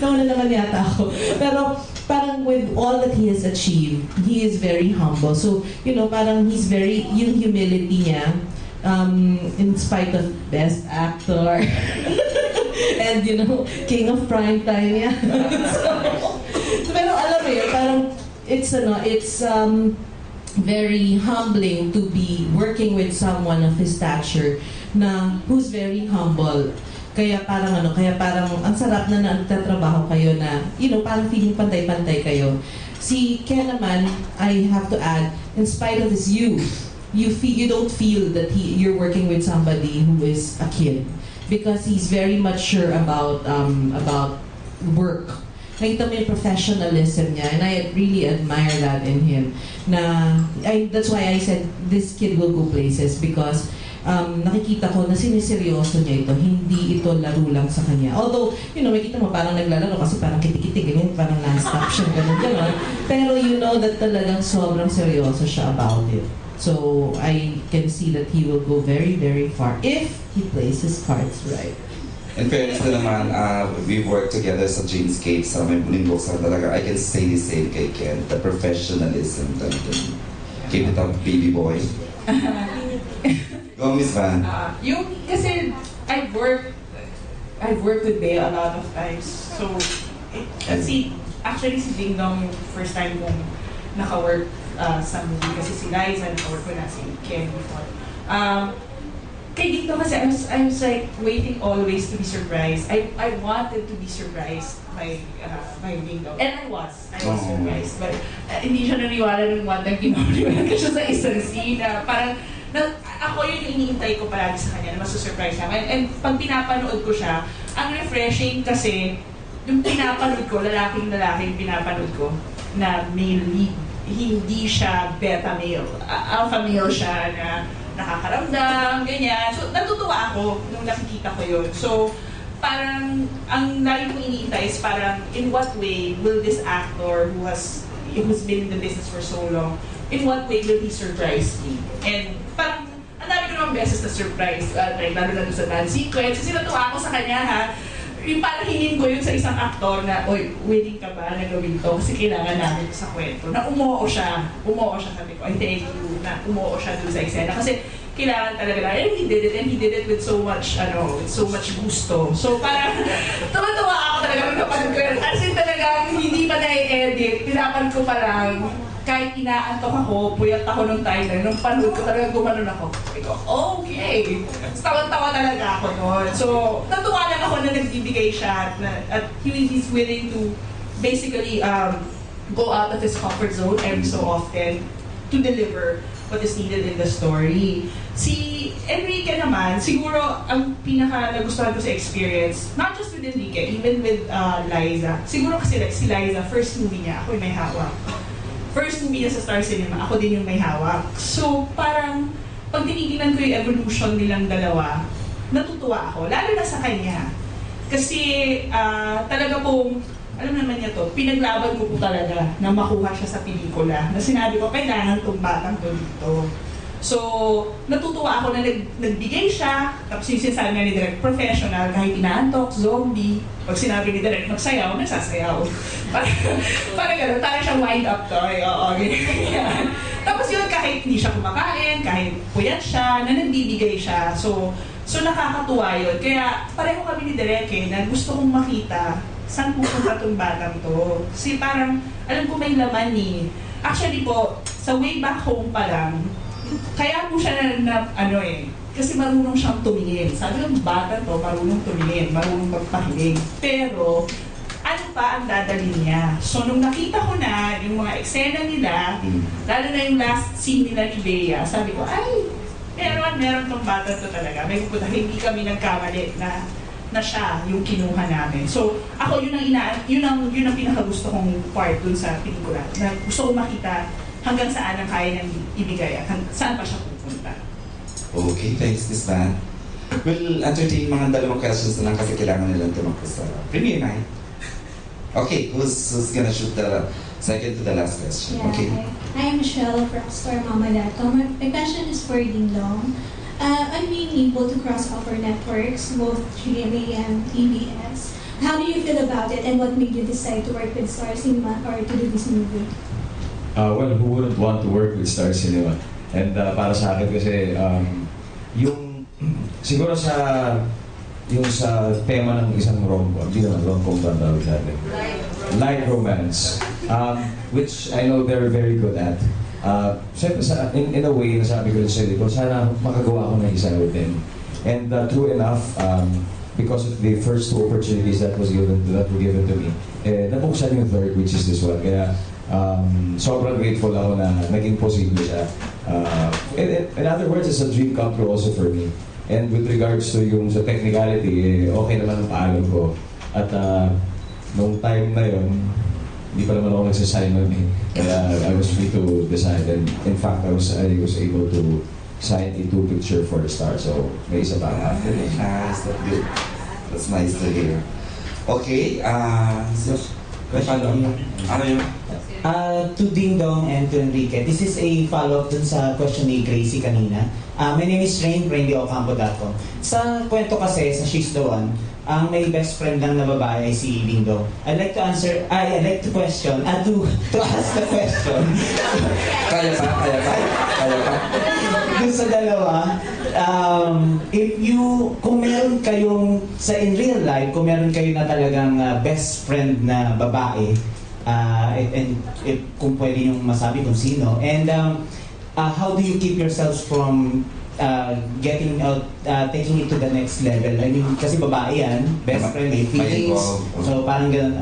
Nauna naman yata ako. Pero parang with all that he has achieved, he is very humble. So, you know, parang he's very, yung humility niya, in spite of best actor, and you know, king of primetime, yeah. So, pero alam mo yun, parang it's very humbling to be working with someone of his stature na who's very humble. Kaya parang ang sarap na nagtatrabaho kayo na, you know, parang feeling pantay-pantay kayo. Si Ken naman, I have to add, in spite of his youth, you don't feel that you're working with somebody who is a kid because he's very mature about work. Nakita mo yung professionalism niya, and I really admire that in him. That's why I said this kid will go places because nakikita ko na siniseryoso niya ito, hindi ito laro lang sa kanya. Although, you know, makita mo parang naglalaro kasi parang kitik-kitik, ganyan, parang non-stop siya, gano'n. Pero you know that talagang sobrang seryoso siya about it. So I can see that he will go very, very far if he plays his cards right. In fairness na naman, we've worked together sa Dreamscape, sa may muling buksan talaga. I can say the same kay Ken, the professionalism talaga. Keep it up, baby boy. Go, Miss Van. Kasi I've worked with Bea a lot of times. So, actually si Ding Dong yung first time kong naka-work sa movie. Kasi si Liza, naka-work ko na si Ken before. Kay Dito kasi I was like waiting always to be surprised. I wanted to be surprised by Ding Dong. And I was surprised. But hindi siya naniwala nung one time kinauliwan ko siya sa isang scene na parang ako yun yung iniintay ko palagi sa kanya na masusurprise siya. And pag pinapanood ko siya, ang refreshing kasi yung pinapanood ko, lalaking yung pinapanood ko na male lead, hindi siya beta male. Alpha male siya na nakakaramdam, ganyan. So, natutuwa ako nung nakikita ko yun. So, parang, ang lagi kong iniintay is parang, in what way will this actor who's been in the business for so long, in what way will he surprise me? And parang, ang dami ko naman beses na surprise, lalo na doon sa dance sequence. Kasi natuwa ako sa kanya, ha? Yung parang hingin ko yun sa isang aktor na, oy, willing ka ba na gawin to? Kasi kailangan namin sa kwento. Na umoo siya, sabi ko, I thank you, na umoo siya doon sa eksena. Kasi kailangan talaga na, and he did it with so much, with so much gusto. So parang, tuwa-tuwa ako talaga nung napanood ko yun. As in talagang hindi pa na-edit, pinapan ko parang, kahit inaantok ako, puyat ako nung time na, nung panood ko talaga gumanon ako. Sabi ko, okay. Tawa-tawa talaga ako noon. So, natuwa lang ako na nagbibigay siya at he's willing to basically go out of his comfort zone every so often to deliver what is needed in the story. Si Enrique naman, siguro ang pinaka nagustuhan ko sa experience, not just with Enrique, even with Liza. Siguro kasi like si Liza, first movie niya, ako yung may hawak. First movie niya sa Star Cinema, ako din yung may hawak. So parang, pag tinitingnan ko yung evolution nilang dalawa, natutuwa ako, lalo na sa kanya. Kasi talaga pong, alam naman niya to, pinaglaban ko po talaga na makuha siya sa pelikula. Na sinabi ko, kailangan itong batang to dito. So, natutuwa ako na nagbigay siya, tapos yung sinasabi na ni Direk, professional, kahit inaantok, zombie. Pag sinabi ni Direk, magsayaw, nagsasayaw. Parang gano'n, parang siyang wind up to. Ganyan. Tapos yun, kahit hindi siya kumakain, kahit puyat siya, na nagbibigay siya. So nakakatuwa yun. Kaya pareho kami ni Direk na gusto kong makita saan pupunta itong batang to. Kasi parang, alam ko may laman eh. Actually po, sa way back home pa lang, kaya po siya kasi marunong siyang tumingin. Sabi ng bata to, marunong tumingin, marunong magpahiling. Pero, ano pa ang dadalhin niya? So, nung nakita ko na yung mga eksena nila, lalo na yung last scene nila ni Bea, sabi ko, ay, meron tong bata to talaga. May pupunta, hindi kami nagkamali na siya yung kinuha namin. So, ako yun ang pinakagusto kong part dun sa pelikula. Na gusto kong makita hanggang saan ang kaya niyang ibigay at saan pa siya pupunta. Okay, thanks, Miss Van. We'll entertain mga dalawang questions na lang kasi kailangan nilang tumakbo sa premiere night. Okay, who's gonna shoot the second to the last question? Yeah, Okay. I'm Michelle from StarMama.com. My question is for Ding Dong. I'm being able to cross over networks, both GMA and EBS. How do you feel about it, and what made you decide to work with Star Cinema or to do this movie? Well, who wouldn't want to work with Star Cinema? And para sa akin kasi, yung siguro yung sa tema ng isang rom-com, hindi naman rom-com ba ang tawag sa atin? Light romance, which I know they're very good at. Siyempre, in a way, nasabi ko rin sa ko, sana makagawa ko ng isa with them. And true enough, because of the first two opportunities that were given to me, nabuksan yung third, which is this one. Kaya sobrang grateful ako na naging posible siya. In other words, it's a dream come true also for me. And with regards to yung sa technicality, okay naman ang paalam ko. At nung time na yun, hindi pa naman ako nagsasign nun eh. Kaya I was free to decide. And in fact, I was able to sign a 2-picture for the Star. So, may isa pa. Nice, that's good. That's nice to hear. Okay, so, ano yun? To Ding Dong and to Enrique, this is a follow-up dun sa question ni Gracie kanina. My name is Rain, RainDeOcampo.com. Sa kwento kasi, sa She's the One, ang may best friend lang na babae ay si Ding Dong. I'd like to ask the question. Kaya pa? Dun sa dalawa, kung meron kayong, in real life, kung meron kayo na talagang best friend na babae, and kung pwede yung masabi kung sino, and how do you keep yourselves from taking it to the next level? I mean, kasi babae yan, best friend, may feelings, so parang ganun,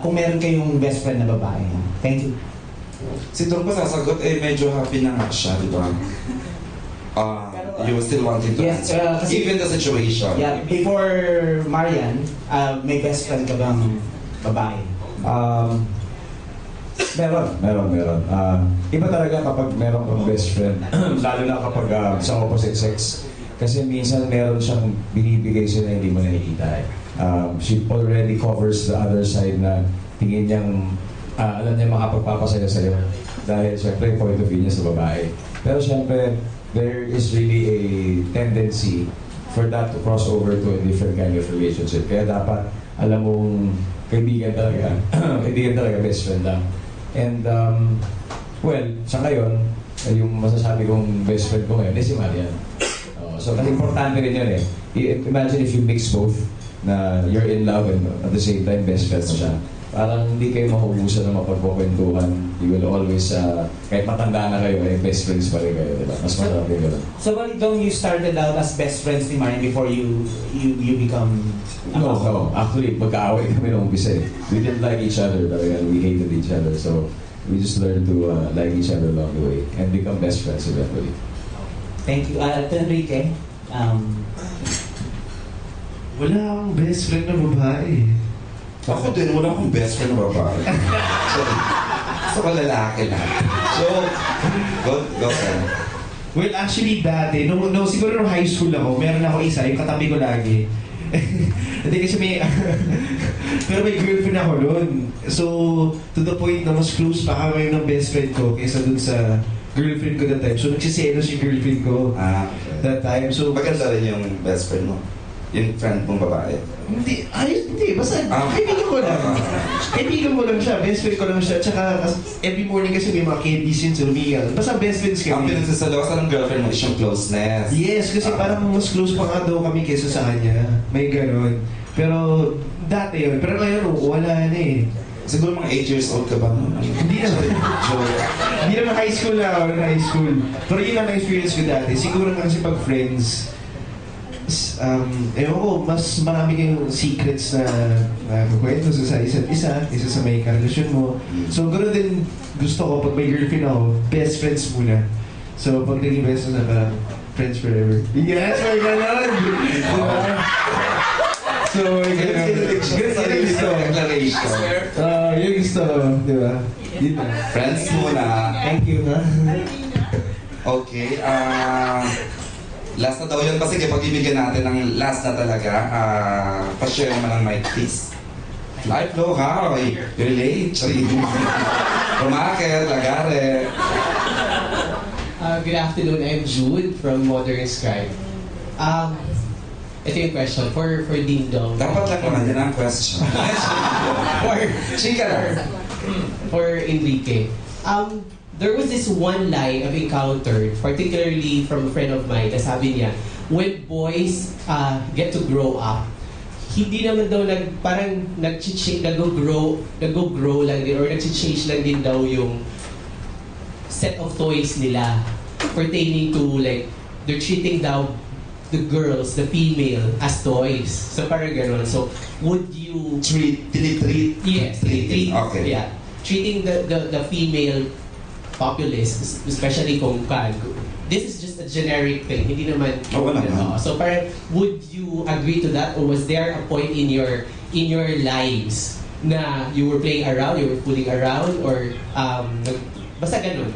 kung meron kayong best friend na babae. Thank you. Si Dong pa sasagot, medyo happy na nga siya, di ba? You still wanting to Yes, answer, kasi, given the situation. Yeah, before Marian, may best friend ka bang babae? Meron. Iba talaga kapag meron kang best friend, lalo na kapag sa opposite sex. Kasi minsan meron siyang binibigay sa'yo na hindi mo nakikita eh. She already covers the other side na tingin niyang, alam niya makapagpapasaya sa'yo. Dahil syempre point of view niya sa babae. Pero syempre, there is really a tendency for that to cross over to a different kind of relationship. Kaya dapat, alam mong, kaibigan talaga, best friend lang. And, well, sa ngayon, yung masasabi kong best friend ko ngayon, si Marian. So, importante rin yun eh. Imagine if you mix both, na you're in love and at the same time, best friend mo siya. Parang hindi kayo mauubusan na mapagkukwentuhan. You will always, kahit matanda na kayo, best friends pa rin kayo, diba? Mas masarap yung gano'n. So, Dong, you started out as best friends ni Marian before you become... No. Actually, magkaaway kami nung umpisa eh. We didn't like each other talaga. We hated each other. So, we just learned to like each other along the way and become best friends eventually. Thank you. To Enrique, wala akong best friend na babae. Ako din, wala akong best friend na babae. So, lalaki lang. So, go sir. Well, actually, dati, siguro nung high school ako, meron ako isa, yung katabi ko lagi. Hindi kasi pero may girlfriend ako noon. So, to the point na mas close pa kami ng best friend ko kaysa dun sa girlfriend ko that time. So, nagsiselos yung girlfriend ko that time. So, maganda rin yung best friend mo? Yung friend mong babae? Hindi. Basta kaibigan ko lang. Kaibigan ko lang siya. Best friend ko lang siya. Tsaka every morning kasi may mga candies yun sa Lumigal. Basta best friends kami. Ang pinagsasalawasan ng girlfriend mo is yung closeness. Yes, kasi parang mas close pa nga daw kami kaysa sa kanya. May ganon. Pero dati yun. Pero ngayon, wala na eh. Siguro mga 8 years old ka ba? Hindi naman. Hindi naman high school na ako. High school. Pero yun ang experience ko dati. Siguro na kasi pag friends, ewan ko, mas marami kayong secrets na kukwento sa isa't isa sa may karelasyon mo. So, gano'n din gusto ko pag may girlfriend ako, best friends muna. So, pag naging best friends na parang friends forever. Yes, may gano'n! So, may gano'n. Yung gusto. Yung gusto, di ba? Friends muna. Thank you, ha? Okay, last na daw yun kasi kapag ibigyan natin ng last na talaga, pa-share mo ng mic please. Live flow, how? Relate, Rumakit, Lagare. Good afternoon, I'm Jude from Modern Sky. ito yung question for Ding Dong. Dapat lang naman, yan ang question. for, Chika lang. for Enrique. There was this one line I've encountered, particularly from a friend of mine, na sabi niya, when boys get to grow up, hindi naman daw parang nag-grow lang din or nag-change lang din daw yung set of toys nila pertaining to like they're treating daw the girls, the female, as toys. So parang gano'n. So would you Treat. yes, treat, Okay. yeah, treating the female populace, especially kung this is just a generic thing, hindi naman. Oo naman. So parang, would you agree to that, or was there a point in your lives na you were playing around, you were fooling around, or basta ganun?